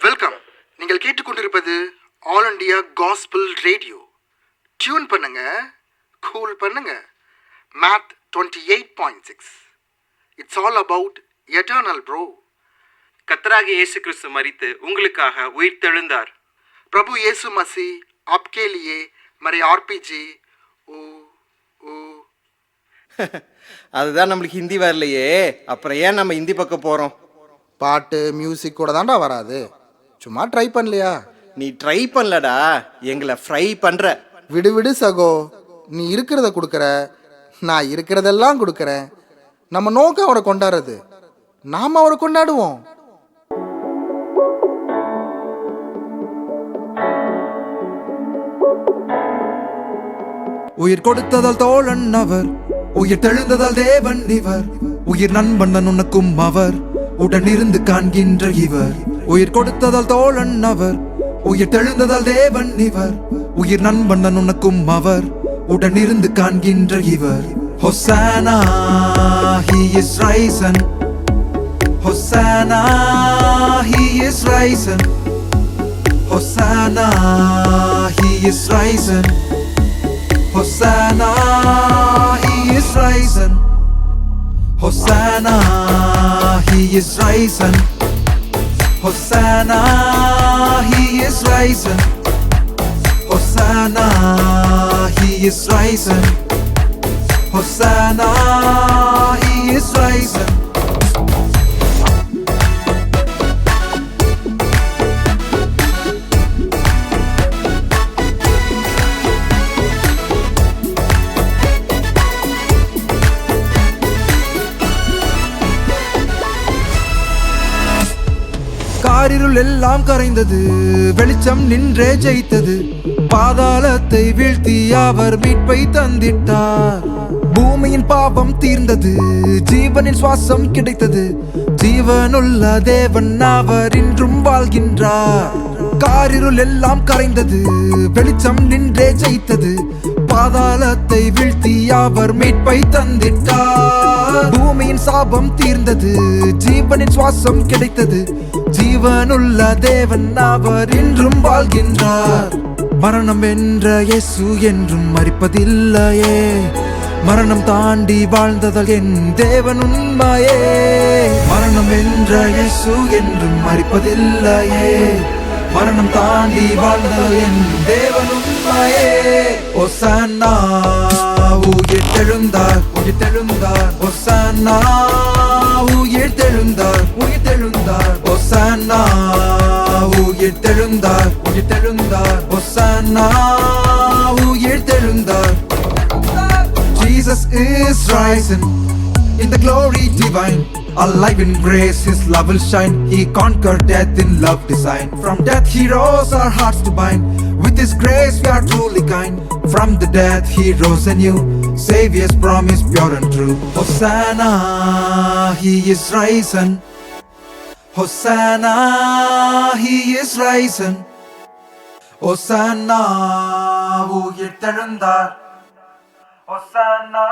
Welcome. நீங்கள் கேட்டுக்கொண்டிருப்பது all India gospel radio. Tune பண்ணுங்க, கூல் பண்ணுங்க. Math 28.6. It's all about eternal bro. கர்த்தராகிய இயேசு கிறிஸ்து மரித்து உங்களுக்காக உயிர்த்தெழுந்தார். பிரபு இயேசு மசி आपके लिए मरे आरपीजी ओ ओ. அதுதான் நம்மளுக்கு ஹிந்தி வரலையே, அப்புறம் ஏன் நம்ம ஹிந்தி பக்கம் போகிறோம்? பாட்டு மியூசிக் கூட தான்டா வராது, சும்மா ட்ரை பண்ணலையா? நீ ட்ரை பண்ணலடா, எங்களை ஃப்ரை பண்ணுற. விடு விடு சகோ, நீ இருக்கிறத கொடுக்குற, நான் இருக்கிறதெல்லாம் கொடுக்குறேன். நம்ம நோக்கம் அவரை கொண்டாடுறது, நாம் அவரை கொண்டாடுவோம். உயிர் கொடுத்ததால் தோழன் அவர், உயிர் தெழுந்ததால் தேவன் இவர், உயிர் நண்பன் உனக்கும் அவர், உடனிருந்து காண்கின்ற இவர். உயிர் கொடுத்ததால் தோழன் அவர், உயிர் தெழுந்ததால் தேவன் இவர், உயிர் நண்பன் உனக்கும் அவர், உடனிருந்து காண்கின்ற இவர். Hosanna, he is risen. Hosanna, he is risen. Hosanna, he is risen. Hosanna, he is risen. Hosanna, he is risen. Hosanna, he is risen. Hosanna, he is risen. Hosanna, he is risen. காரிருள் எல்லாம் கரைந்தது, வெளிச்சம் நின்றே ஜெயித்தது, பாதாளத்தை வீழ்த்தி அவர் மீட்பை தந்திட்டார். பூமியின் பாவம் தீர்ந்தது, ஜீவனின் சுவாசம் கிடைத்தது, ஜீவனுள்ள தேவன் அவர் இன்றும் வாழ்கின்றார். காரிருள் எல்லாம் கரைந்தது, வெளிச்சம் நின்றே ஜெயித்தது, பாதாளத்தை வீழ்த்தி அவர் மீட்பை தந்திட்டார். பூமியின் சாபம் தீர்ந்தது, ஜீவனின் சுவாசம் கிடைத்தது, ஜீவனுள்ள தேவன் அவர் இன்றும் வாழ்கின்றார். மரணம் வென்ற இயேசு என்றும் மரிப்பதில்லையே, மரணம் தாண்டி வாழ்ந்ததால் என் தேவன் உண்மையே. மரணம் வென்ற இயேசு என்றும் மரிப்பதில்லையே, மரணம் தாண்டி வாழ்ந்ததால் என் தேவன் உண்மையே. ஹோசன்னா, உயிர்த்தெழுந்தார், உயிர்த்தெழுந்தார். ஹோசன்னா, உயிர்த்தெழுந்தார், உயிர்த்தெழுந்தார். ஹோசன்னா, உயிர்த்தெழுந்தார், உயிர்த்தெழுந்தார். ஹோசன்னா, உயிர்த்தெழுந்தார். Jesus is rising in the glory divine, alive in grace his love will shine. He conquered death in love design, from death he rose our hearts to bind. With his grace we are truly kind, from the death he rose anew, Savior's promise pure and true. Hosanna, he is risen. Hosanna, he is risen. Hosanna, உயிர்த்தெழுந்தார். Hosanna.